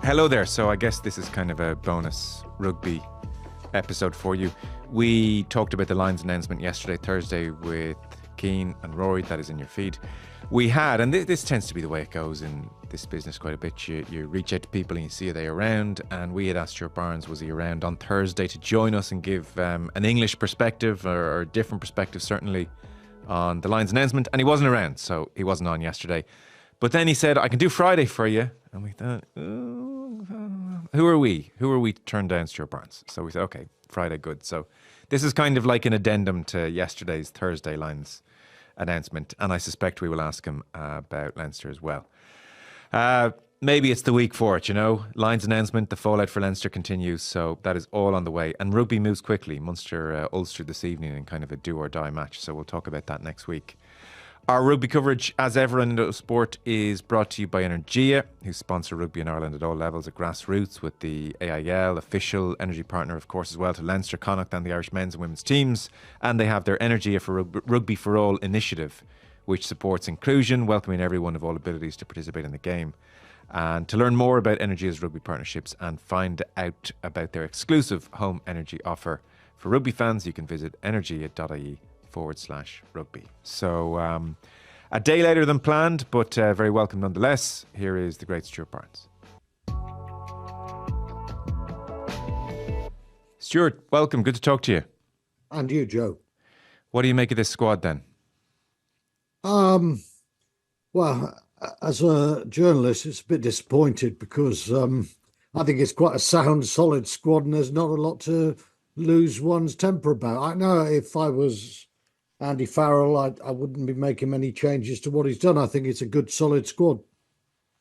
Hello there. So I guess this is kind of a bonus rugby episode for you. We talked about the Lions announcement yesterday, Thursday, with Keane and Rory. That is in your feed. We had, and this tends to be the way it goes in this business quite a bit, you reach out to people and you see are they around, and we had asked Stuart Barnes, was he around on Thursday to join us and give an English perspective, or a different perspective certainly, on the Lions announcement, and he wasn't around, so he wasn't on yesterday. But then he said, I can do Friday for you. And we thought, who are we? Who are we to turn down Stuart Barnes? So we said, okay, Friday, good. So this is kind of like an addendum to yesterday's Thursday Lions announcement. And I suspect we will ask him about Leinster as well. Maybe it's the week for it, Lions announcement, the fallout for Leinster continues. So that is all on the way. And rugby moves quickly. Munster, Ulster this evening in kind of a do or die match. So we'll talk about that next week. Our rugby coverage, as ever in sport, is brought to you by Energia, who sponsor rugby in Ireland at all levels at grassroots, with the AIL, official energy partner, of course, as well to Leinster, Connacht and the Irish men's and women's teams. And they have their Energia for Rugby for All initiative, which supports inclusion, welcoming everyone of all abilities to participate in the game. And to learn more about Energia's rugby partnerships and find out about their exclusive home energy offer for rugby fans, you can visit energia.ie/rugby. So a day later than planned, but very welcome nonetheless. Here is the great Stuart Barnes. Stuart, welcome. Good to talk to you. And you, Joe. What do you make of this squad then? Well, as a journalist, it's a bit disappointed because I think it's quite a sound, solid squad, and there's not a lot to lose one's temper about. I know if I was Andy Farrell, I wouldn't be making many changes to what he's done. I think it's a good, solid squad.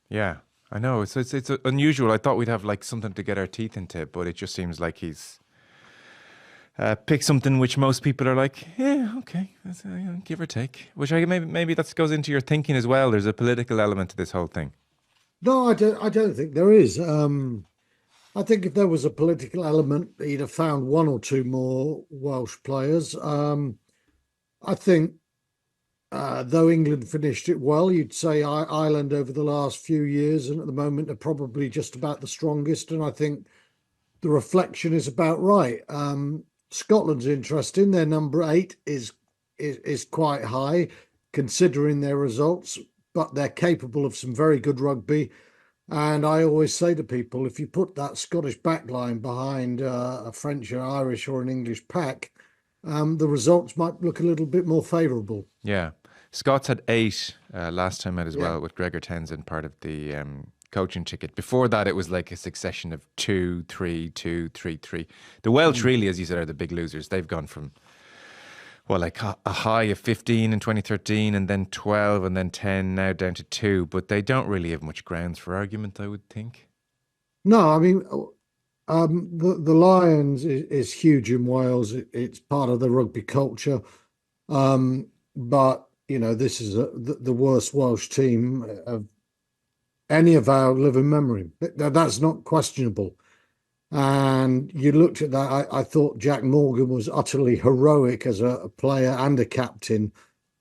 Yeah, I know. It's unusual. I thought we'd have like something to get our teeth into, but it just seems like he's picked something which most people are like, yeah, okay, that's, give or take. Which maybe that goes into your thinking as well. There's a political element to this whole thing. No, I don't think there is. I think if there was a political element, he'd have found one or two more Welsh players. I think, though England finished it well, you'd say Ireland over the last few years and at the moment are probably just about the strongest. And I think the reflection is about right. Scotland's interesting. Their number 8 is quite high considering their results, but they're capable of some very good rugby. And I always say to people, if you put that Scottish backline behind a French, or Irish or an English pack, the results might look a little bit more favourable. Yeah. Scots had 8 last time out as well, with Gregor Townsend part of the coaching ticket. Before that, it was like a succession of 2, 3, 2, 3, 3. The Welsh really, as you said, are the big losers. They've gone from, like a high of 15 in 2013 and then 12 and then 10, now down to 2. But they don't really have much grounds for argument, I would think. No, I mean, the Lions is huge in Wales. It's part of the rugby culture. But, this is the worst Welsh team of any of our living memory. That's not questionable. And you looked at that, I thought Jack Morgan was utterly heroic as a player and a captain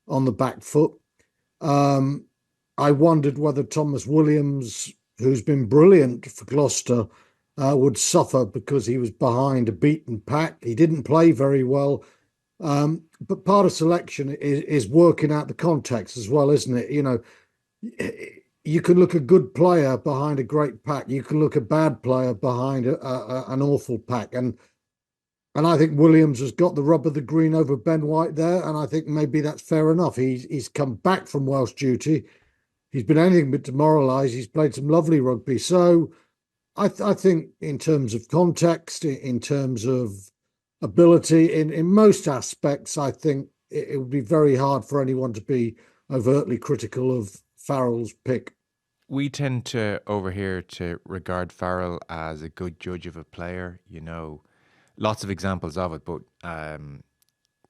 on the back foot. I wondered whether Thomas Williams, who's been brilliant for Gloucester, would suffer because he was behind a beaten pack. He didn't play very well. But part of selection is working out the context as well, isn't it? You can look a good player behind a great pack. You can look a bad player behind an awful pack. And I think Williams has got the rub of the green over Ben White there. And I think maybe that's fair enough. He's come back from Welsh duty. He's been anything but demoralised. He's played some lovely rugby. So I think in terms of context, in terms of ability, in most aspects, I think it would be very hard for anyone to be overtly critical of Farrell's pick. We tend to, over here, to regard Farrell as a good judge of a player. Lots of examples of it, but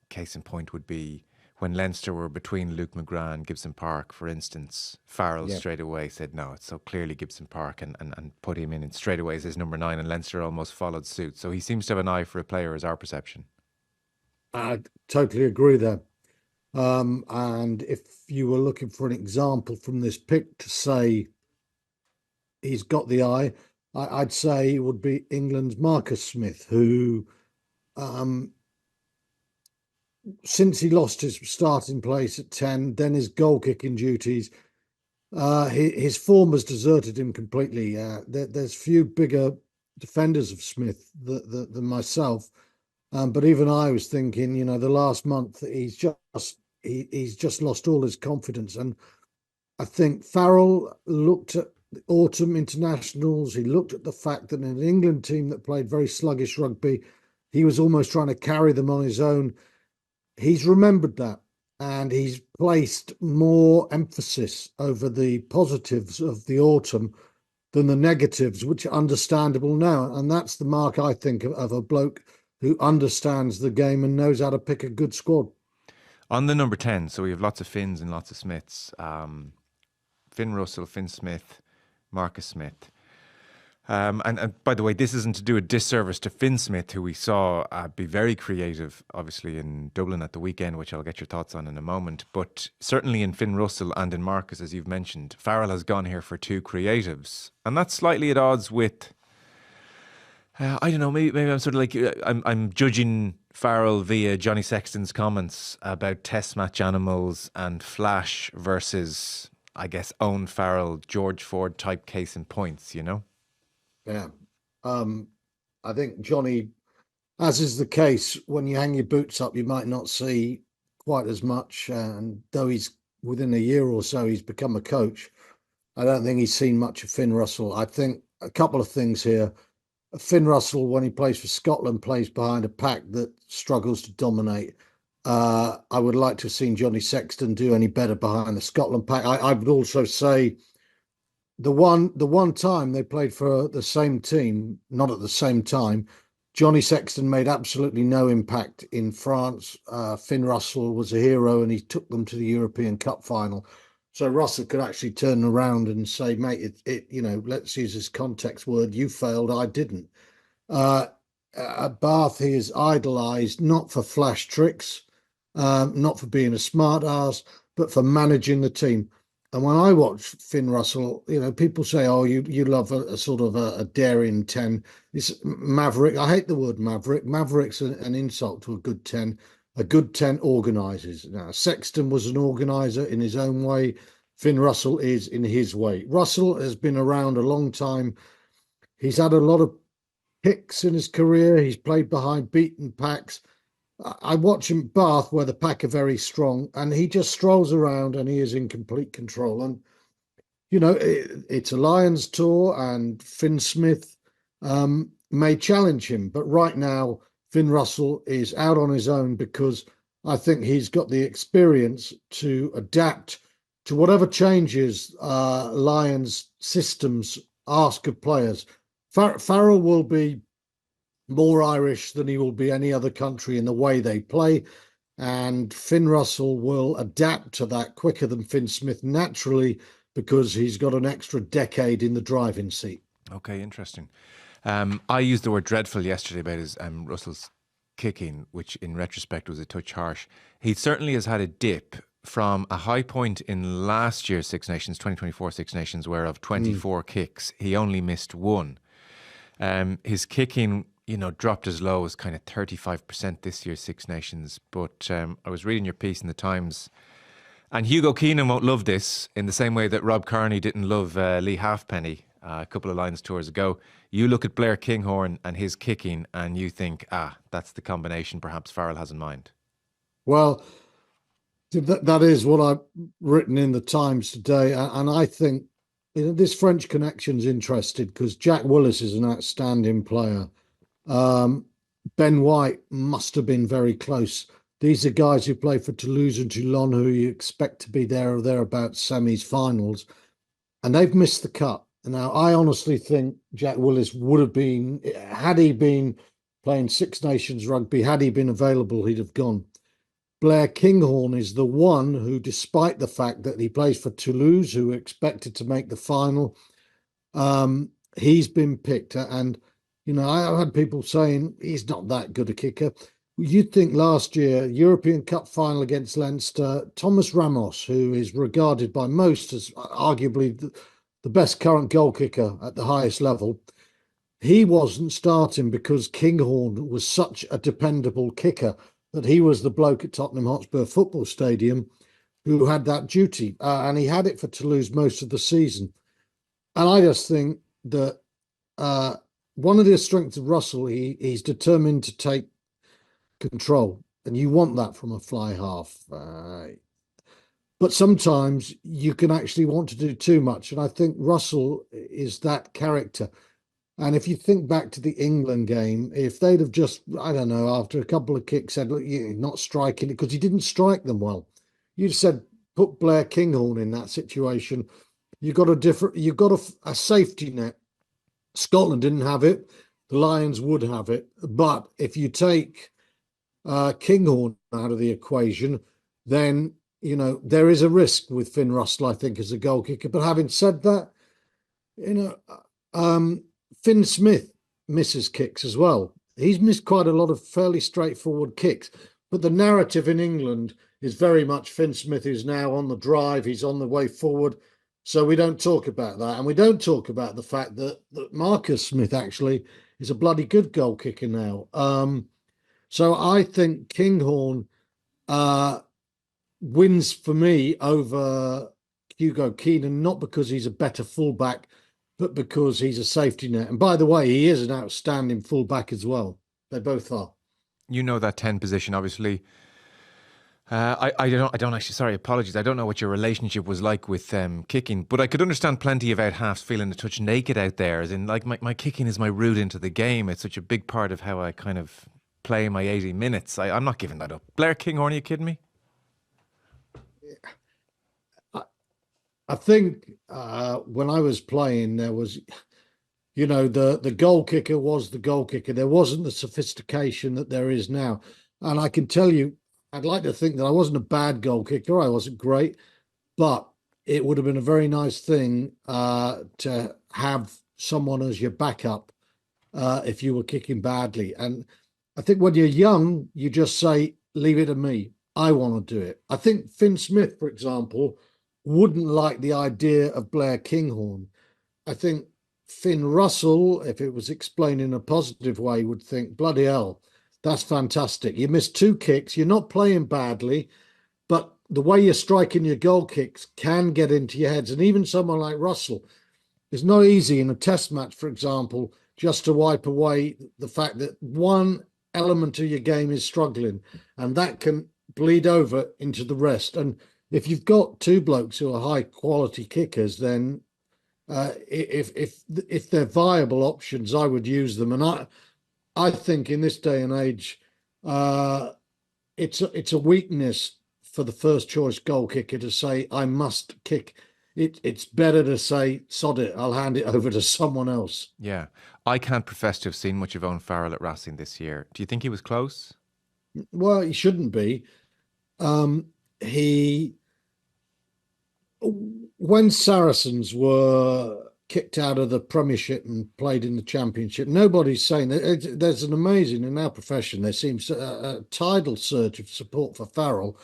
case in point would be when Leinster were between Luke McGrath and Gibson Park, for instance. Farrell straight away said, no, it's so clearly Gibson Park, and put him in straight away as his number 9, and Leinster almost followed suit. So he seems to have an eye for a player, is our perception. I totally agree there. And if you were looking for an example from this pick to say he's got the eye, I'd say it would be England's Marcus Smith, who, um, since he lost his starting place at 10, then his goal kicking duties, his form has deserted him completely. There's few bigger defenders of Smith than myself. But even I was thinking, the last month he's just lost all his confidence. And I think Farrell looked at the autumn internationals. He looked at the fact that in an England team that played very sluggish rugby, he was almost trying to carry them on his own. He's remembered that, and he's placed more emphasis over the positives of the autumn than the negatives, which are understandable now. And that's the mark, I think, of a bloke who understands the game and knows how to pick a good squad. On the number 10, so we have lots of Finns and lots of Smiths. Finn Russell, Finn Smith, Marcus Smith. And by the way, this isn't to do a disservice to Finn Smith, who we saw be very creative, obviously, in Dublin at the weekend, which I'll get your thoughts on in a moment. But certainly in Finn Russell and in Marcus, as you've mentioned, Farrell has gone here for two creatives. And that's slightly at odds with, I don't know, maybe I'm sort of like, I'm judging Farrell via Johnny Sexton's comments about test match animals and flash versus, I guess, Owen Farrell, George Ford type case in points, Yeah. I think Johnny, as is the case, when you hang your boots up, you might not see quite as much. And though he's within a year or so, he's become a coach. I don't think he's seen much of Finn Russell. I think a couple of things here. Finn Russell, when he plays for Scotland, plays behind a pack that struggles to dominate. I would like to have seen Johnny Sexton do any better behind the Scotland pack. I would also say the one time they played for the same team, not at the same time, Johnny Sexton made absolutely no impact in France. Finn Russell was a hero and he took them to the European Cup final. So Russell could actually turn around and say, mate, let's use this context word. You failed, I didn't. At Bath, he is idolised, not for flash tricks, not for being a smart ass, but for managing the team. And when I watch Finn Russell, people say, "Oh, you love a sort of a daring 10." It's maverick. I hate the word maverick. Maverick's an insult to a good 10. A good 10 organises. Now, Sexton was an organiser in his own way. Finn Russell is in his way. Russell has been around a long time. He's had a lot of picks in his career. He's played behind beaten packs. I watch him at Bath, where the pack are very strong, and he just strolls around and he is in complete control. And, it's a Lions tour, and Finn Smith may challenge him. But right now, Finn Russell is out on his own because I think he's got the experience to adapt to whatever changes Lions systems ask of players. Farrell will be more Irish than he will be any other country in the way they play. And Finn Russell will adapt to that quicker than Finn Smith naturally because he's got an extra decade in the driving seat. Okay, interesting. I used the word dreadful yesterday about his Russell's kicking, which in retrospect was a touch harsh. He certainly has had a dip from a high point in last year's Six Nations, 2024 Six Nations, where of 24 kicks, he only missed one. His kicking, dropped as low as kind of 35% this year's Six Nations. But I was reading your piece in the Times, and Hugo Keenan won't love this in the same way that Rob Kearney didn't love Lee Halfpenny a couple of Lions tours ago. You look at Blair Kinghorn and his kicking and you think, that's the combination perhaps Farrell has in mind. Well, that is what I've written in the Times today. And I think this French connection's interested because Jack Willis is an outstanding player. Ben White must have been very close. These are guys who play for Toulouse and Toulon who you expect to be there or thereabouts semis, finals, and they've missed the cut. Now, I honestly think Jack Willis would have been, had he been playing Six Nations rugby, had he been available, he'd have gone. Blair Kinghorn is the one who, despite the fact that he plays for Toulouse, who are expected to make the final, he's been picked. And, I've had people saying he's not that good a kicker. You'd think last year, European Cup final against Leinster, Thomas Ramos, who is regarded by most as arguably the best current goal kicker at the highest level, he wasn't starting because Kinghorn was such a dependable kicker that he was the bloke at Tottenham Hotspur Football Stadium who had that duty, and he had it for Toulouse most of the season. And I just think that uh, one of the strengths of Russell, he's determined to take control, and you want that from a fly half. But sometimes you can actually want to do too much, and I think Russell is that character. And if you think back to the England game, if they'd have just, I don't know, after a couple of kicks said, look, you're not striking it because he didn't strike them well. You'd said, put Blair Kinghorn in that situation. You've got a safety net. Scotland didn't have it. The Lions would have it. But if you take Kinghorn out of the equation, then, there is a risk with Finn Russell, I think, as a goal kicker. But having said that, you know, Finn Smith misses kicks as well. He's missed quite a lot of fairly straightforward kicks. But the narrative in England is very much Finn Smith is now on the drive. He's on the way forward. So we don't talk about that. And we don't talk about the fact that Marcus Smith actually is a bloody good goal kicker now. So I think Kinghorn wins for me over Hugo Keenan, not because he's a better fullback, but because he's a safety net. And by the way, he is an outstanding fullback as well. They both are. You know that 10 position, obviously. I don't actually, sorry, apologies. I don't know what your relationship was like with kicking, but I could understand plenty of out halves feeling a touch naked out there. As in, like, my kicking is my route into the game. It's such a big part of how I kind of play my 80 minutes. I'm not giving that up. Blair Kinghorn, are you kidding me? I think when I was playing, there was, the goal kicker was the goal kicker. There wasn't the sophistication that there is now. And I can tell you, I'd like to think that I wasn't a bad goal kicker. I wasn't great, but it would have been a very nice thing to have someone as your backup if you were kicking badly. And I think when you're young, you just say, leave it to me. I want to do it. I think Finn Smith, for example, wouldn't like the idea of Blair Kinghorn. I think Finn Russell, if it was explained in a positive way, would think, bloody hell, that's fantastic. You missed 2 kicks. You're not playing badly, but the way you're striking your goal kicks can get into your heads. And even someone like Russell, it's not easy in a test match, for example, just to wipe away the fact that one element of your game is struggling, and that can bleed over into the rest. And if you've got 2 blokes who are high quality kickers, then if they're viable options, I would use them. And I think in this day and age, it's a weakness for the first choice goal kicker to say, I must kick. It's better to say, sod it, I'll hand it over to someone else. Yeah. I can't profess to have seen much of Owen Farrell at Racing this year. Do you think he was close? Well, he shouldn't be. When Saracens were kicked out of the Premiership and played in the Championship, nobody's saying that. There's an amazing, in our profession, there seems a tidal surge of support for Farrell.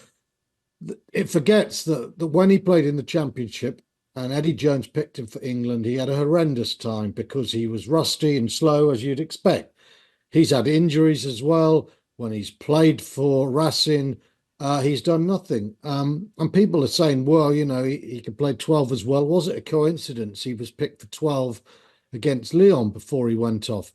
It forgets that when he played in the Championship and Eddie Jones picked him for England, he had a horrendous time because he was rusty and slow, as you'd expect. He's had injuries as well. When he's played for Racing, he's done nothing. And people are saying, well, he could play 12 as well. Was it a coincidence he was picked for 12 against Lyon before he went off?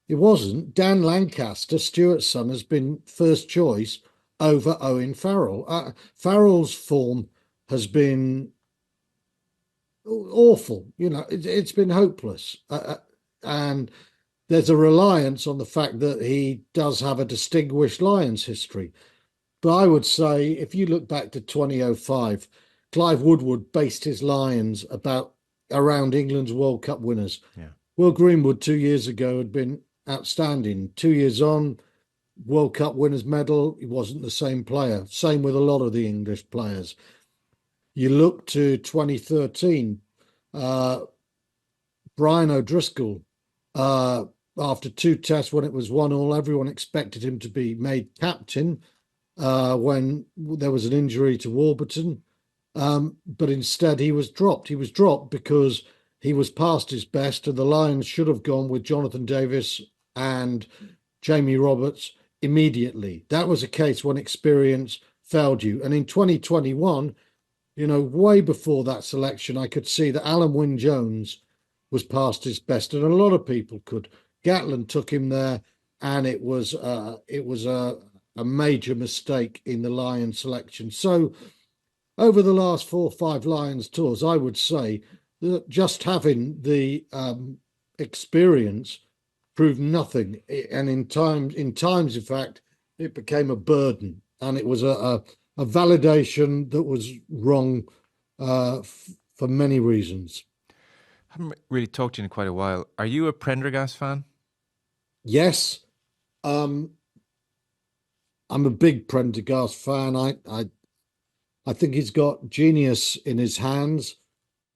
It wasn't. Dan Lancaster, Stuart's son, has been first choice over Owen Farrell. Farrell's form has been awful. It's been hopeless. And there's a reliance on the fact that he does have a distinguished Lions history. But I would say, if you look back to 2005, Clive Woodward based his Lions around England's World Cup winners. Yeah. Will Greenwood 2 years ago had been outstanding. 2 years on, World Cup winners medal, he wasn't the same player. Same with a lot of the English players. You look to 2013, Brian O'Driscoll, after 2 tests when it was 1-1, everyone expected him to be made captain when there was an injury to Warburton. But instead he was dropped. He was dropped because he was past his best, and the Lions should have gone with Jonathan Davis and Jamie Roberts immediately. That was a case when experience failed you. And in 2021, way before that selection, I could see that Alan Wynne-Jones was past his best, and a lot of people could. Gatland took him there, and it was a major mistake in the Lions selection. So over the last 4 or 5 Lions tours, I would say that just having the experience proved nothing, and in times, in fact, it became a burden, and it was a validation that was wrong for many reasons. I haven't really talked to you in quite a while. Are you a Prendergast fan? Yes, I'm a big Prendergast fan. I think he's got genius in his hands.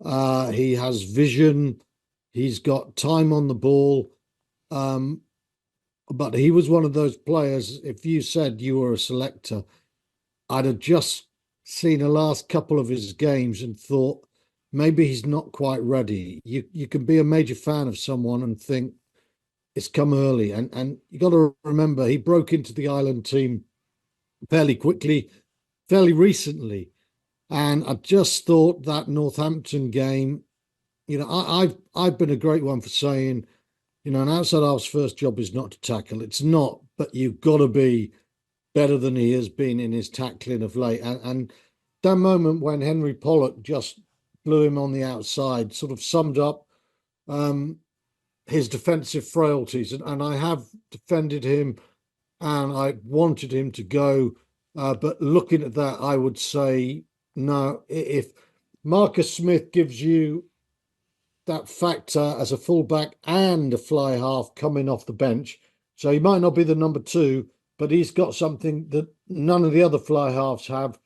He has vision. He's got time on the ball. But he was one of those players, if you said you were a selector, I'd have just seen the last couple of his games and thought maybe he's not quite ready. You can be a major fan of someone and think it's come early. And you got to remember, he broke into the Ireland team fairly quickly, fairly recently. And I just thought that Northampton game, I've been a great one for saying, an outside half's first job is not to tackle. It's not, but you've got to be better than he has been in his tackling of late. And that moment when Henry Pollock just blew him on the outside sort of summed up his defensive frailties. And I have defended him, and I wanted him to go. But looking at that, I would say, no, if Marcus Smith gives you that factor as a fullback and a fly half coming off the bench, so he might not be the number 2, but he's got something that none of the other fly halves have.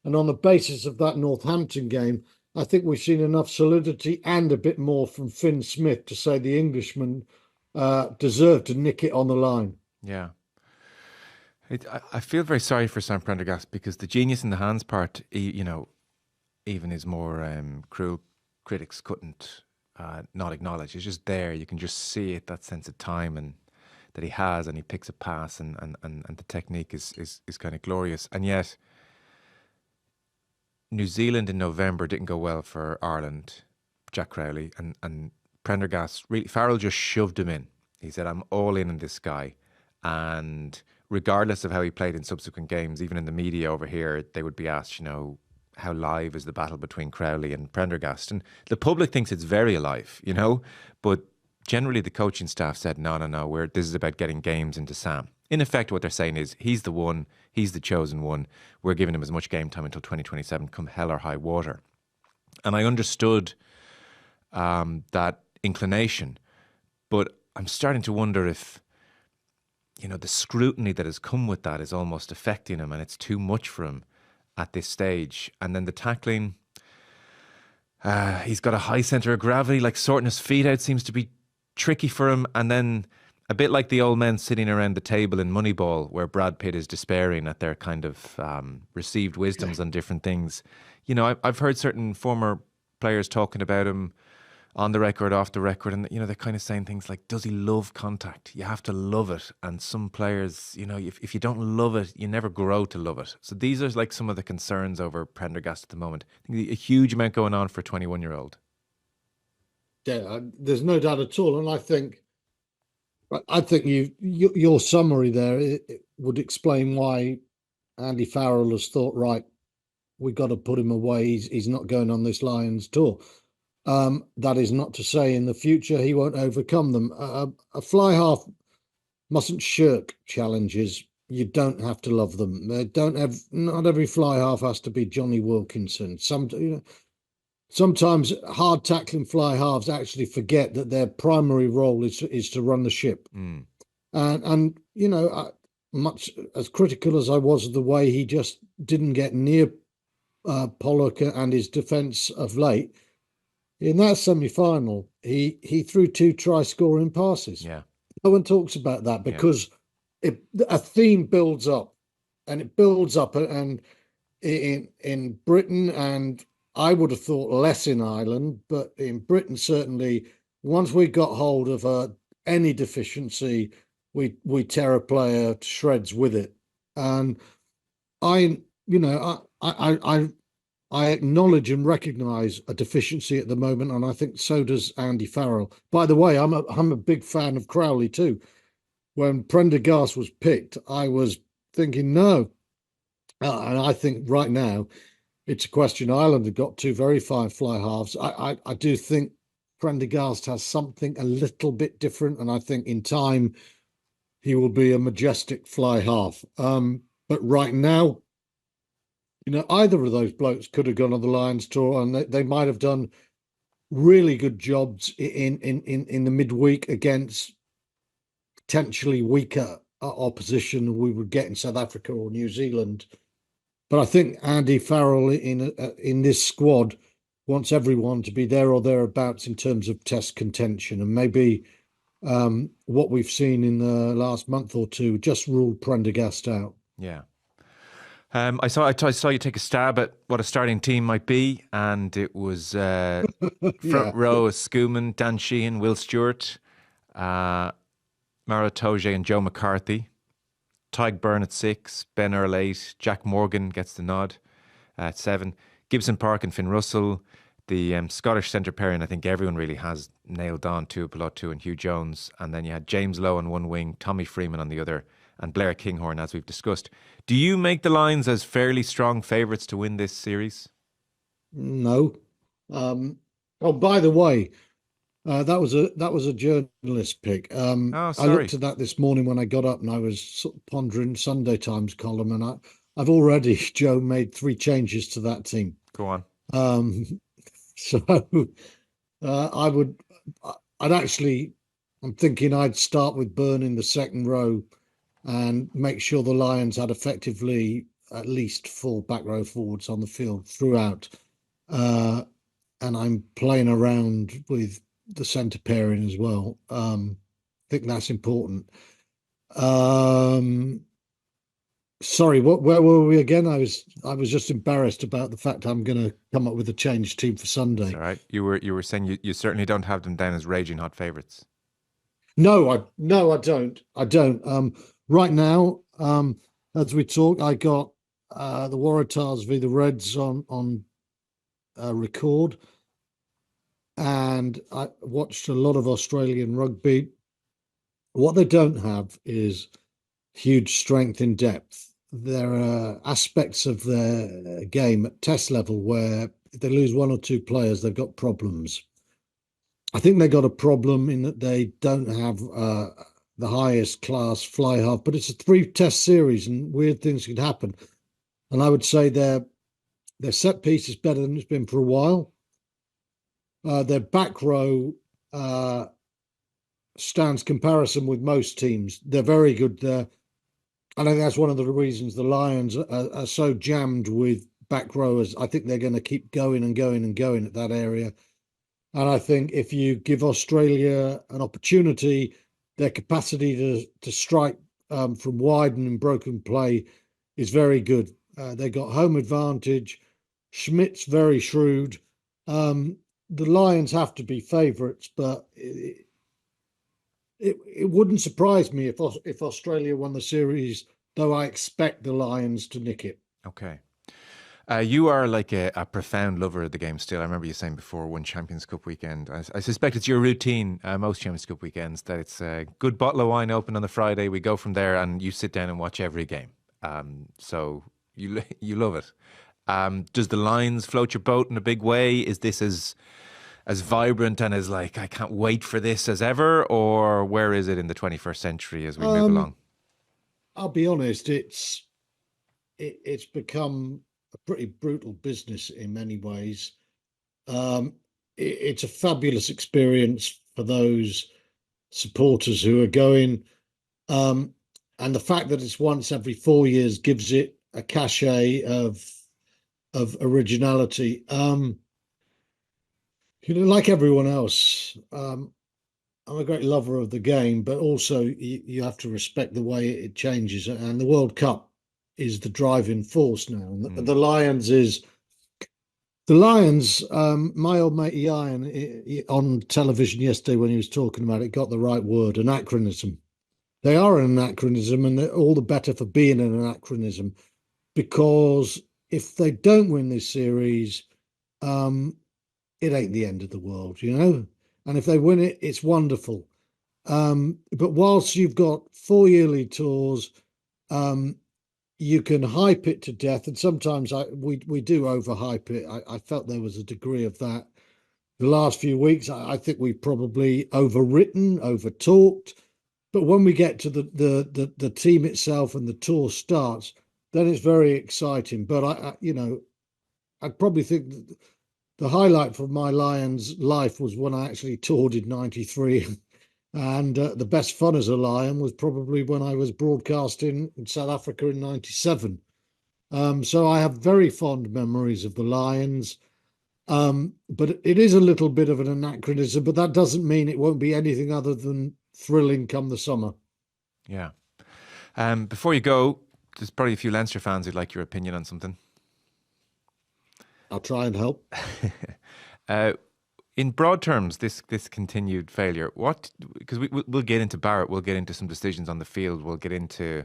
And on the basis of that Northampton game, I think we've seen enough solidity and a bit more from Finn Smith to say the Englishman deserved to nick it on the line. Yeah. I feel very sorry for Sam Prendergast, because the genius in the hands part, even his more cruel critics couldn't not acknowledge. It's just there. You can just see it, that sense of time and that he has, and he picks a pass, and the technique is kind of glorious. And yet, New Zealand in November didn't go well for Ireland, Jack Crowley, and Prendergast, really, Farrell just shoved him in. He said, I'm all in on this guy. And regardless of how he played in subsequent games, even in the media over here, they would be asked, how live is the battle between Crowley and Prendergast? And the public thinks it's very alive, but generally the coaching staff said, no, this is about getting games into Sam. In effect, what they're saying is he's the one, he's the chosen one. We're giving him as much game time until 2027, come hell or high water. And I understood that inclination, but I'm starting to wonder if, the scrutiny that has come with that is almost affecting him, and it's too much for him at this stage. And then the tackling, he's got a high centre of gravity, like sorting his feet out seems to be tricky for him. And then a bit like the old men sitting around the table in Moneyball, where Brad Pitt is despairing at their kind of received wisdoms on different things. I've heard certain former players talking about him on the record, off the record, and they're kind of saying things like, does he love contact? You have to love it. And some players, if you don't love it, you never grow to love it. So these are like some of the concerns over Prendergast at the moment. I think a huge amount going on for a 21-year-old. Yeah, there's no doubt at all. And I think your summary there, it would explain why Andy Farrell has thought, right, we've got to put him away. He's not going on this Lions tour. That is not to say in the future he won't overcome them. A fly half mustn't shirk challenges. You don't have to love them. Not every fly half has to be Johnny Wilkinson. Sometimes hard tackling fly halves actually forget that their primary role is to run the ship. And much as critical as I was of the way he just didn't get near Pollock and his defence of late, in that semi-final, he threw 2 try-scoring passes. Yeah, no one talks about that because a theme builds up, and it builds up, and in Britain and I would have thought less in Ireland, but in Britain, certainly, once we got hold of any deficiency, we tear a player to shreds with it. And I, you know, I acknowledge and recognise a deficiency at the moment, and I think so does Andy Farrell. By the way, I'm a big fan of Crowley too. When Prendergast was picked, I was thinking no, and I think right now it's a question. Ireland have got two very fine fly halves. I do think Prendergast has something a little bit different, and I think in time he will be a majestic fly half. But right now, either of those blokes could have gone on the Lions tour, and they might have done really good jobs in the midweek against potentially weaker opposition we would get in South Africa or New Zealand. But I think Andy Farrell in this squad wants everyone to be there or thereabouts in terms of test contention, and maybe what we've seen in the last month or two just ruled Prendergast out. Yeah. I saw you take a stab at what a starting team might be, and it was front row: Schumann, Dan Sheehan, Will Stewart, Maro Toge and Joe McCarthy. Tyg Byrne at 6, Ben Earl 8, Jack Morgan gets the nod at 7, Gibson Park and Finn Russell, the Scottish centre pairing I think everyone really has nailed on, Tuipulotu and Hugh Jones, and then you had James Lowe on one wing, Tommy Freeman on the other, and Blair Kinghorn, as we've discussed. Do you make the Lions as fairly strong favourites to win this series? No. Oh, by the way, that was a journalist pick. Oh, I sorry. looked at that this morning when I got up, and I was sort of pondering Sunday Times column, and I've already, Joe, made 3 changes to that team. Go on. So I'm thinking I'd start with Byrne in the second row and make sure the Lions had effectively at least 4 back row forwards on the field throughout. And I'm playing around with the centre pairing as well. I think that's important. Sorry, where were we again? I was just embarrassed about the fact I'm going to come up with a changed team for Sunday. That's all right. You were saying you certainly don't have them down as raging hot favourites. No, I don't. I don't. Right now, as we talk, I got the Waratahs v the Reds on record, and I watched a lot of Australian rugby. What they don't have is huge strength in depth. There are aspects of their game at test level where if they lose 1 or 2 players, they've got problems. I think they got a problem in that they don't have the highest class fly half, but it's a 3-test series and weird things could happen. And I would say their set piece is better than it's been for a while. Their back row stands comparison with most teams. They're very good there. I think that's one of the reasons the Lions are so jammed with back rowers. I think they're going to keep going and going and going at that area. And I think if you give Australia an opportunity, their capacity to strike from wide and in broken play is very good. They got home advantage. Schmidt's very shrewd. The Lions have to be favourites, but it wouldn't surprise me if Australia won the series, though I expect the Lions to nick it. Okay. You are like a profound lover of the game still. I remember you saying before one Champions Cup weekend. I suspect it's your routine, most Champions Cup weekends, that it's a good bottle of wine open on the Friday. We go from there and you sit down and watch every game. So you love it. Does the Lions float your boat in a big way? Is this as vibrant and as like, I can't wait for this as ever? Or where is it in the 21st century as we move along? I'll be honest, it's become a pretty brutal business in many ways. It's a fabulous experience for those supporters who are going. And the fact that it's once every 4 years gives it a cachet of originality. Like everyone else, I'm a great lover of the game, but also you have to respect the way it changes. And the World Cup is the driving force now. And the Lions is The Lions, my old mate Ian on television yesterday when he was talking about it, got the right word, anachronism. They are an anachronism, and they're all the better for being an anachronism because if they don't win this series, um, it ain't the end of the world, you know. And if they win it, it's wonderful. But whilst you've got 4 yearly tours, um, you can hype it to death, and sometimes we do overhype it. I felt there was a degree of that the last few weeks. I think we've probably overwritten, overtalked. But when we get to the team itself and the tour starts, then it's very exciting. But I probably think the highlight for my Lions life was when I actually toured in '93. And the best fun as a Lion was probably when I was broadcasting in South Africa in '97. So I have very fond memories of the Lions. But it is a little bit of an anachronism, but that doesn't mean it won't be anything other than thrilling come the summer. Yeah. Before you go, there's probably a few Leinster fans who'd like your opinion on something. I'll try and help. In broad terms, this continued failure, what, because we'll get into Barrett, we'll get into some decisions on the field, we'll get into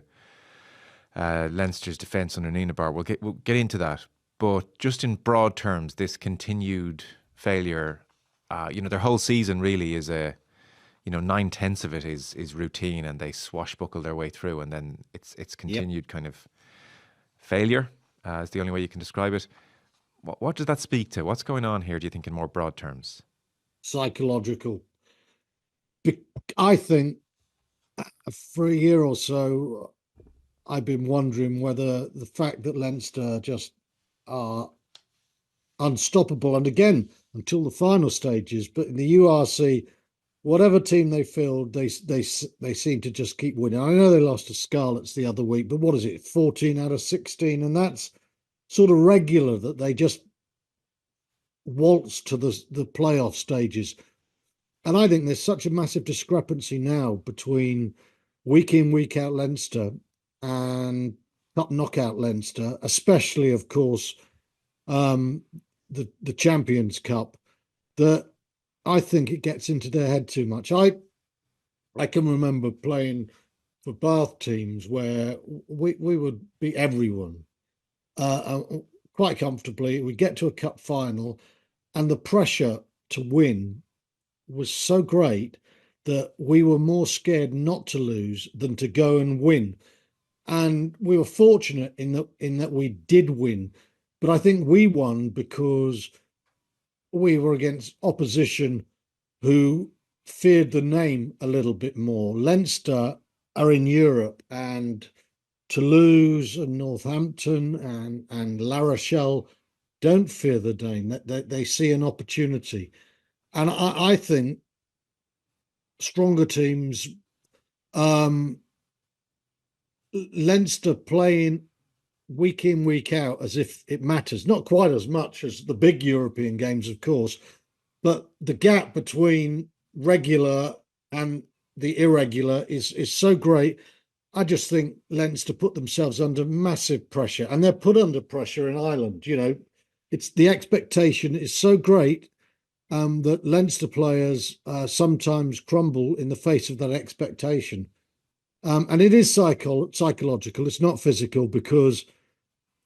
Leinster's defence under Nina we'll get into that. But just in broad terms, this continued failure, their whole season really is 9/10 of it is routine, and they swashbuckle their way through, and then it's continued kind of failure is the only way you can describe it. What does that speak to? What's going on here, do you think, in more broad terms? Psychological. I think for a year or so, I've been wondering whether the fact that Leinster just are unstoppable, and again, until the final stages, but in the URC, whatever team they field, they seem to just keep winning. I know they lost to Scarlets the other week, but what is it, 14 out of 16? And that's sort of regular that they just waltz to the playoff stages. And I think there's such a massive discrepancy now between week in, week out Leinster and cup knockout Leinster, especially, of course, the Champions Cup, that I think it gets into their head too much. I can remember playing for Bath teams where we would beat everyone quite comfortably. We'd get to a cup final, and the pressure to win was so great that we were more scared not to lose than to go and win. And we were fortunate in that we did win. But I think we won because we were against opposition who feared the name a little bit more. Leinster are in Europe, and Toulouse and Northampton and La Rochelle don't fear the name. They see an opportunity. And I think stronger teams, Leinster playing week in, week out as if it matters, not quite as much as the big European games, of course, but the gap between regular and the irregular is so great. I just think Leinster put themselves under massive pressure, and they're put under pressure in Ireland. It's the expectation is so great that Leinster players sometimes crumble in the face of that expectation. And it is psychological. It's not physical, because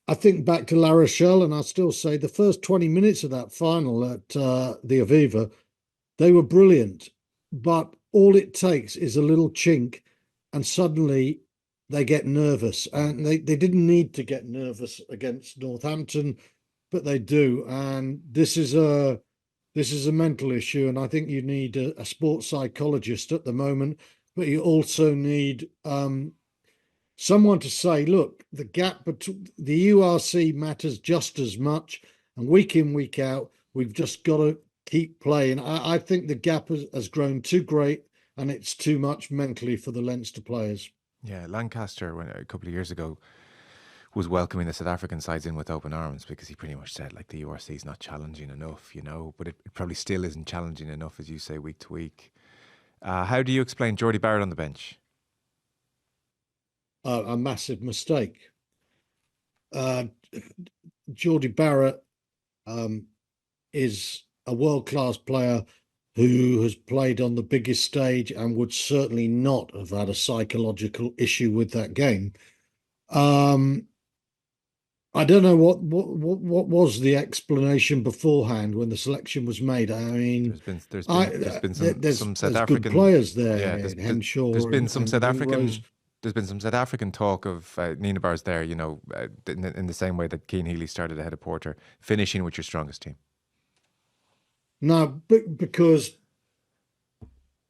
I think back to La Rochelle, and I still say the first 20 minutes of that final at the Aviva, they were brilliant. But all it takes is a little chink, and suddenly they get nervous. And they didn't need to get nervous against Northampton, but they do. And this is a mental issue, and I think you need a sports psychologist at the moment, but you also need someone to say, look, the gap between the URC matters just as much, and week in, week out, we've just got to keep playing. I think the gap has grown too great, and it's too much mentally for the Leinster players. Yeah, Lancaster, a couple of years ago, was welcoming the South African sides in with open arms, because he pretty much said, like, the URC is not challenging enough, but it probably still isn't challenging enough, as you say, week to week. How do you explain Geordie Barrett on the bench? A massive mistake. Geordie Barrett is a world-class player who has played on the biggest stage and would certainly not have had a psychological issue with that game. I don't know what was the explanation beforehand when the selection was made. I mean, there's been some South there's good African players there, there's Henshaw been some and South Ringrose. African there's been some South African talk of Nienaber's there, in the same way that Keane Healy started ahead of Porter, finishing with your strongest team. No, because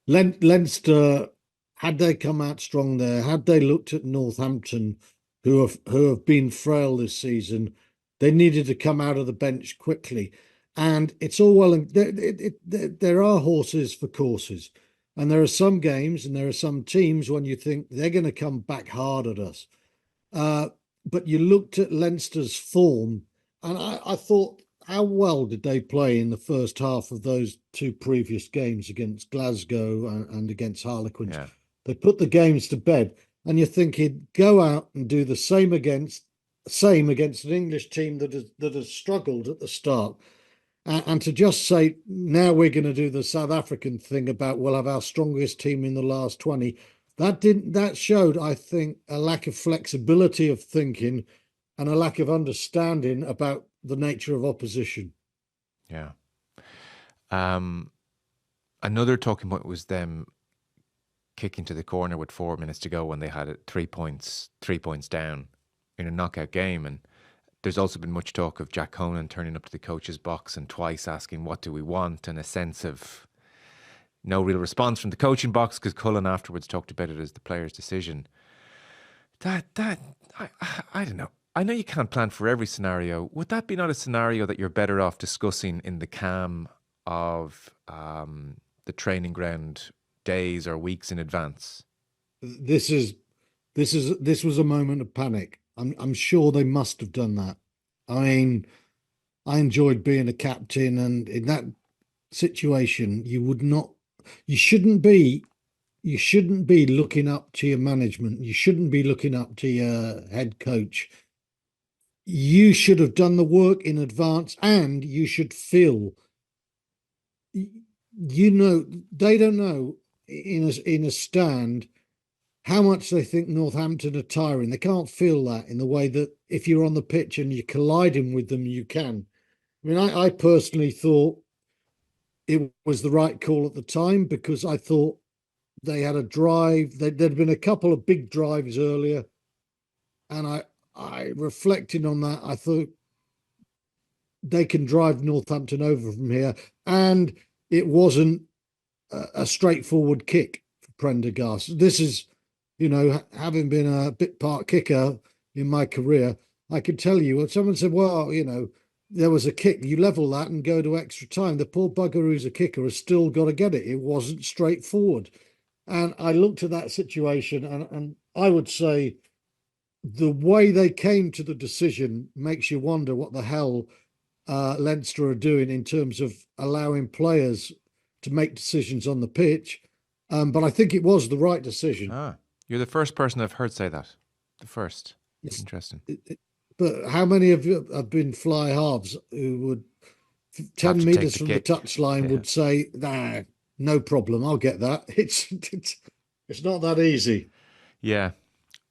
Leinster, had they come out strong there, had they looked at Northampton, who have been frail this season, they needed to come out of the bench quickly. And it's all well, and there are horses for courses, and there are some games and there are some teams when you think they're going to come back hard at us. But you looked at Leinster's form, and I thought, how well did they play in the first half of those two previous games against Glasgow and against Harlequins? Yeah. They put the games to bed, and you think he'd go out and do the same against an English team that has struggled at the start, and to just say now we're going to do the South African thing about we'll have our strongest team in the last 20. That showed, I think, a lack of flexibility of thinking and a lack of understanding about the nature of opposition. Yeah. Another talking point was them kicking to the corner with 4 minutes to go when they had it 3 points down in a knockout game. And there's also been much talk of Jack Conan turning up to the coach's box and twice asking, what do we want? And a sense of no real response from the coaching box, because Cullen afterwards talked about it as the player's decision. I don't know. I know you can't plan for every scenario. Would that be not a scenario that you're better off discussing in the calm of the training ground days or weeks in advance? This was a moment of panic. I'm sure they must have done that. I mean, I enjoyed being a captain, and in that situation, you shouldn't be looking up to your management. You shouldn't be looking up to your head coach. You should have done the work in advance, and you should feel, they don't know in a stand how much they think Northampton are tiring. They can't feel that in the way that if you're on the pitch and you're colliding with them, you can. I mean, I personally thought it was the right call at the time, because I thought they had a drive. There'd been a couple of big drives earlier, and I reflecting on that, I thought they can drive Northampton over from here, and it wasn't a straightforward kick for Prendergast. This is, having been a bit part kicker in my career, I could tell you, when someone said, well, there was a kick, you level that and go to extra time. The poor bugger who's a kicker has still got to get it. It wasn't straightforward. And I looked at that situation, and I would say the way they came to the decision makes you wonder what the hell Leinster are doing in terms of allowing players to make decisions on the pitch. But I think it was the right decision. You're the first person I've heard say that. The first. It's interesting. But how many of you have been fly halves who would 10 metres from the touchline would say, nah, no problem, I'll get that. It's not that easy. Yeah.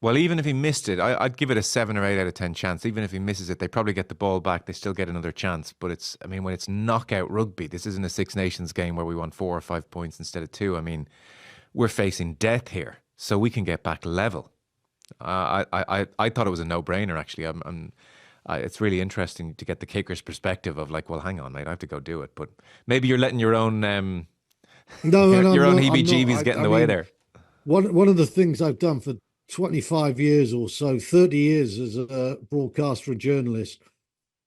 Well, even if he missed it, I'd give it a 7 or 8 out of 10 chance. Even if he misses it, they probably get the ball back. They still get another chance. But when it's knockout rugby, this isn't a Six Nations game where we want 4 or 5 points instead of 2. I mean, we're facing death here, so we can get back level. I thought it was a no-brainer, actually. It's really interesting to get the kicker's perspective of like, well, hang on, mate, I have to go do it. But maybe you're letting your own own heebie-jeebies get in the way there. One of the things I've done for 25 years or so, 30 years as a broadcaster and journalist,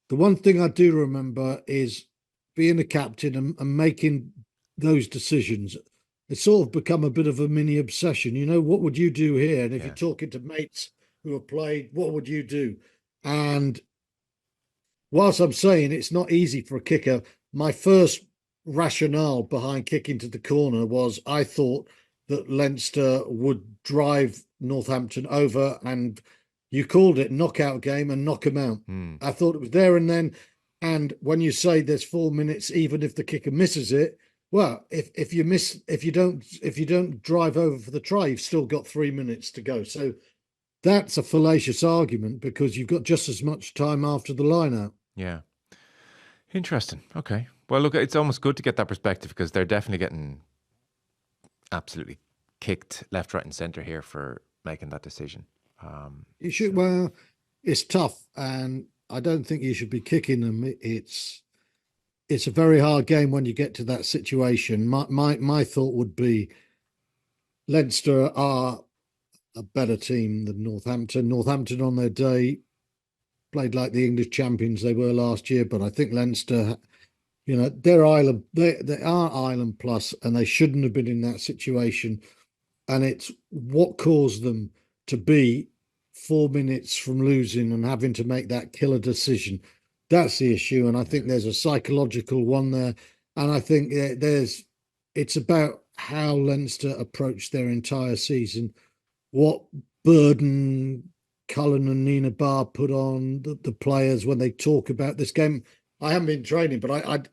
the one thing I do remember is being a captain and making those decisions. It's sort of become a bit of a mini obsession. What would you do here? And if you're talking to mates who have played, what would you do? And whilst I'm saying it's not easy for a kicker, my first rationale behind kicking to the corner was I thought that Leinster would drive Northampton over, and you called it knockout game and knock them out. I thought it was there and then. And when you say there's 4 minutes, even if the kicker misses it, well, if you don't drive over for the try, you've still got 3 minutes to go. So that's a fallacious argument because you've got just as much time after the line out. Yeah. Interesting. Okay. Well, look, it's almost good to get that perspective because they're definitely getting absolutely kicked left, right, and centre here for making that decision. You should, well, it's tough, and I don't think you should be kicking them. It's a very hard game when you get to that situation. My thought would be Leinster are a better team than Northampton. Northampton on their day played like the English champions they were last year, but I think Leinster, they're Ireland. They are Ireland plus, and they shouldn't have been in that situation. And it's what caused them to be 4 minutes from losing and having to make that killer decision. That's the issue, and I think there's a psychological one there, and I think it's about how Leinster approached their entire season, what burden Cullen and Nina Barr put on the players when they talk about this game. I haven't been training, but I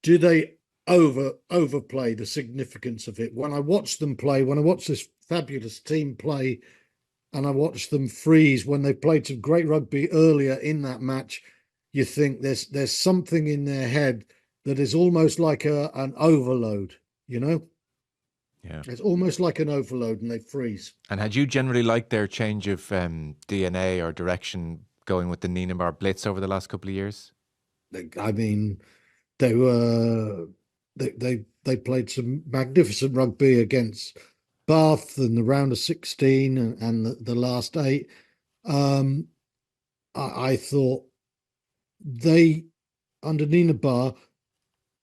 do they overplay the significance of it? When I watch them play, when I watch this fabulous team play, and I watch them freeze when they played some great rugby earlier in that match, you think there's something in their head that is almost like an overload, Yeah. It's almost like an overload and they freeze. And had you generally liked their change of DNA or direction going with the Nienaber blitz over the last couple of years? I mean, they were they played some magnificent rugby against Bath in the round of 16 and the last 8. I thought they, under Nina Barr,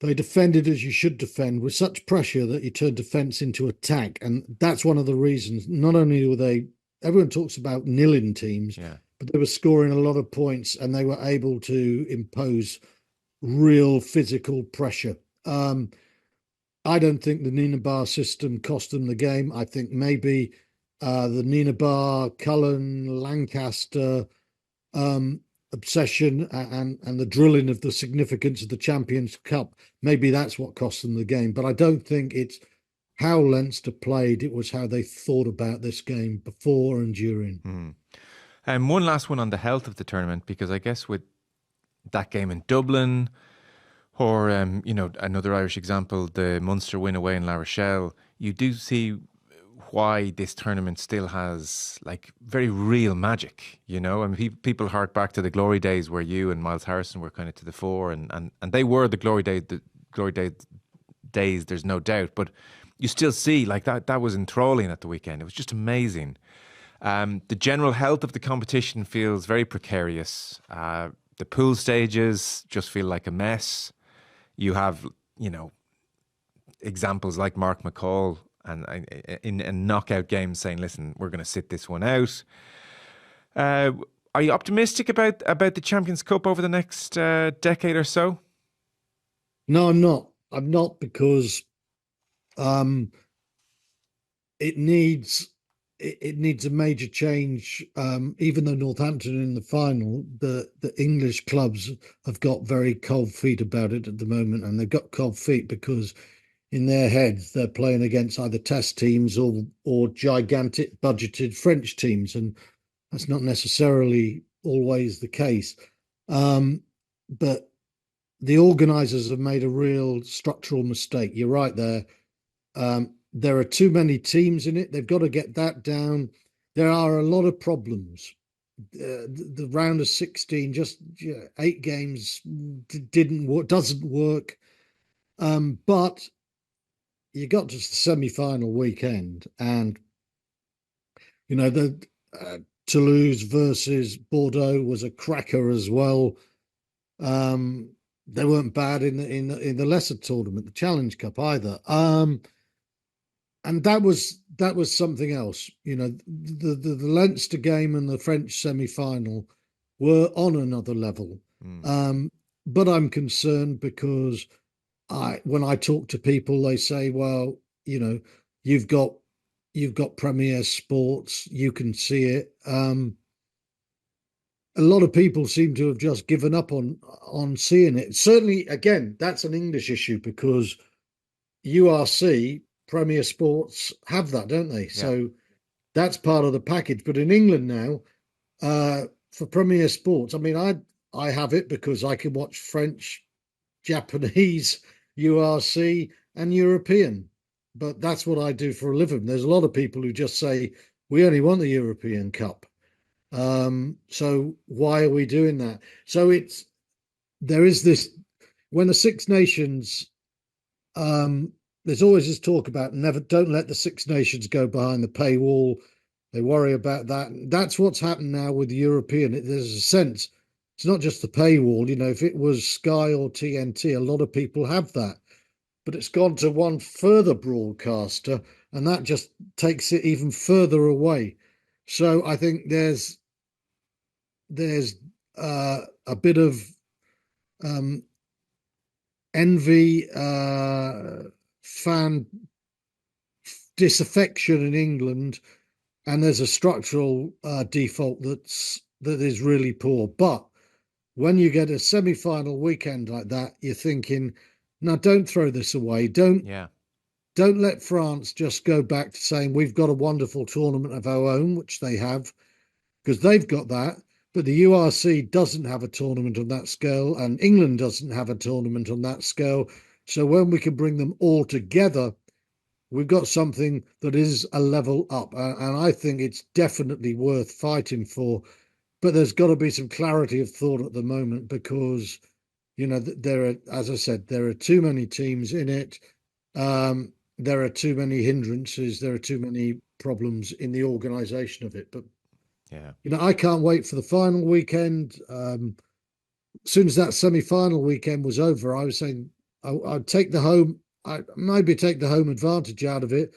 they defended as you should defend with such pressure that you turn defence into attack. And that's one of the reasons. Not only were everyone talks about nilling teams, but they were scoring a lot of points and they were able to impose real physical pressure. I don't think the Nina Barr system cost them the game. I think maybe the Nina Barr, Cullen, Lancaster obsession and the drilling of the significance of the Champions Cup, maybe that's what cost them the game. But I don't think it's how Leinster played. It was how they thought about this game before and during. And one last one on the health of the tournament, because I guess with that game in Dublin, or, another Irish example, the Munster win away in La Rochelle, you do see why this tournament still has like very real magic, I mean, people hark back to the glory days where you and Miles Harrison were kind of to the fore, and they were the glory days, there's no doubt, but you still see like that was enthralling at the weekend. It was just amazing. The general health of the competition feels very precarious. The pool stages just feel like a mess. You have, examples like Mark McCall and in knockout games saying, listen, we're going to sit this one out. Are you optimistic about the Champions Cup over the next decade or so? No, I'm not. I'm not because it needs a major change. Even though Northampton in the final, the English clubs have got very cold feet about it at the moment, and they've got cold feet because in their heads they're playing against either test teams or gigantic budgeted French teams, and that's not necessarily always the case. But the organisers have made a real structural mistake. You're right there. There are too many teams in it. They've got to get that down. There are a lot of problems. The round of 16, just 8 games doesn't work. But you got to the semi-final weekend, and the Toulouse versus Bordeaux was a cracker as well. They weren't bad in the lesser tournament, the Challenge Cup either. And that was something else. The Leinster game and the French semi-final were on another level. But I'm concerned because when I talk to people, they say, well, you've got Premier Sports, you can see it. a lot of people seem to have just given up on seeing it. Certainly, again, that's an English issue because URC, Premier Sports, have that, don't they? Yeah. So that's part of the package. But in England now, for Premier Sports, I mean, I have it because I can watch French, Japanese, URC, and European. But that's what I do for a living. There's a lot of people who just say we only want the European Cup. So why are we doing that? So there is this when the Six Nations there's always this talk about never don't let the Six Nations go behind the paywall. They worry about that. That's what's happened now with the European. There's a sense it's not just the paywall. You know, if it was Sky or TNT, a lot of people have that, but it's gone to one further broadcaster, and that just takes it even further away. So I think there's a bit of envy, fan disaffection in England, and there's a structural default that is really poor. But when you get a semi-final weekend like that, you're thinking, "No, don't throw this away. Don't let France just go back to saying we've got a wonderful tournament of our own," which they have, because they've got that. But the URC doesn't have a tournament on that scale, and England doesn't have a tournament on that scale. So when we can bring them all together, we've got something that is a level up. And I think it's definitely worth fighting for. But there's got to be some clarity of thought at the moment because, you know, there are, as I said, there are too many teams in it. There are too many hindrances. There are too many problems in the organisation of it. But Yeah. you know, I can't wait for the final weekend. As soon as that semi-final weekend was over, I was saying I'd take the home. I maybe take the home advantage out of it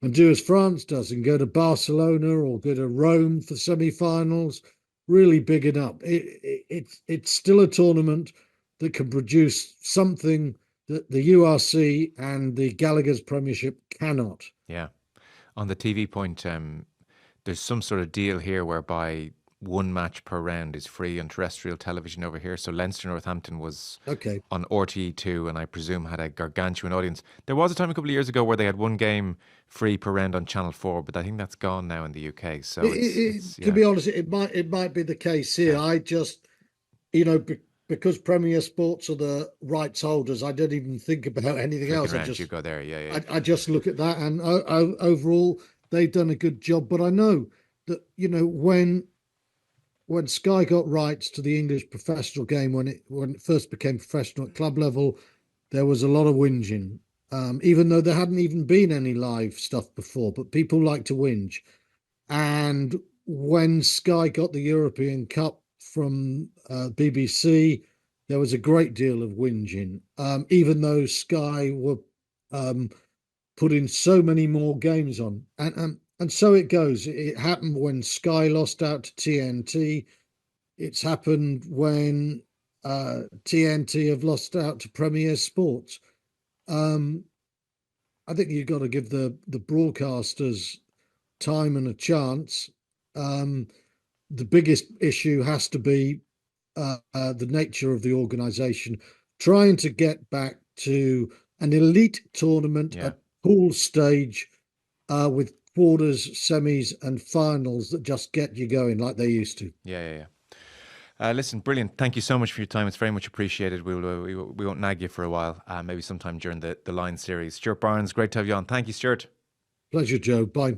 and do as France does and go to Barcelona or go to Rome for semi-finals. Really bigging up. It's still a tournament that can produce something that the URC and the Gallagher's Premiership cannot. Yeah. On the TV point, there's some sort of deal here whereby one match per round is free on terrestrial television over here. So Leinster Northampton was Okay. on RTE2 and I presume had a gargantuan audience. There was a time a couple of years ago where they had one game free per round on Channel 4, but I think that's gone now in the UK. So To be honest, it might be the case here. Yeah. I just, you know, because Premier Sports are the rights holders, I don't even think about anything Flicking else. around, you go there. Yeah. I just look at that, and overall, they've done a good job. But I know that, you know, when Sky got rights to the English professional game, when it first became professional at club level, there was a lot of whinging, even though there hadn't even been any live stuff before. But people like to whinge, and when Sky got the European Cup from BBC, there was a great deal of whinging, even though Sky were putting so many more games on, and so it goes. It happened when Sky lost out to TNT. It's happened when TNT have lost out to Premier Sports. I think you've got to give the broadcasters time and a chance. The biggest issue has to be the nature of the organisation, trying to get back to an elite tournament at pool stage with quarters, semis, and finals that just get you going like they used to. Yeah. Listen, brilliant. Thank you so much for your time. It's very much appreciated. We won't nag you for a while. Maybe sometime during the Line series. Stuart Barnes, great to have you on. Thank you, Stuart. Pleasure, Joe. Bye.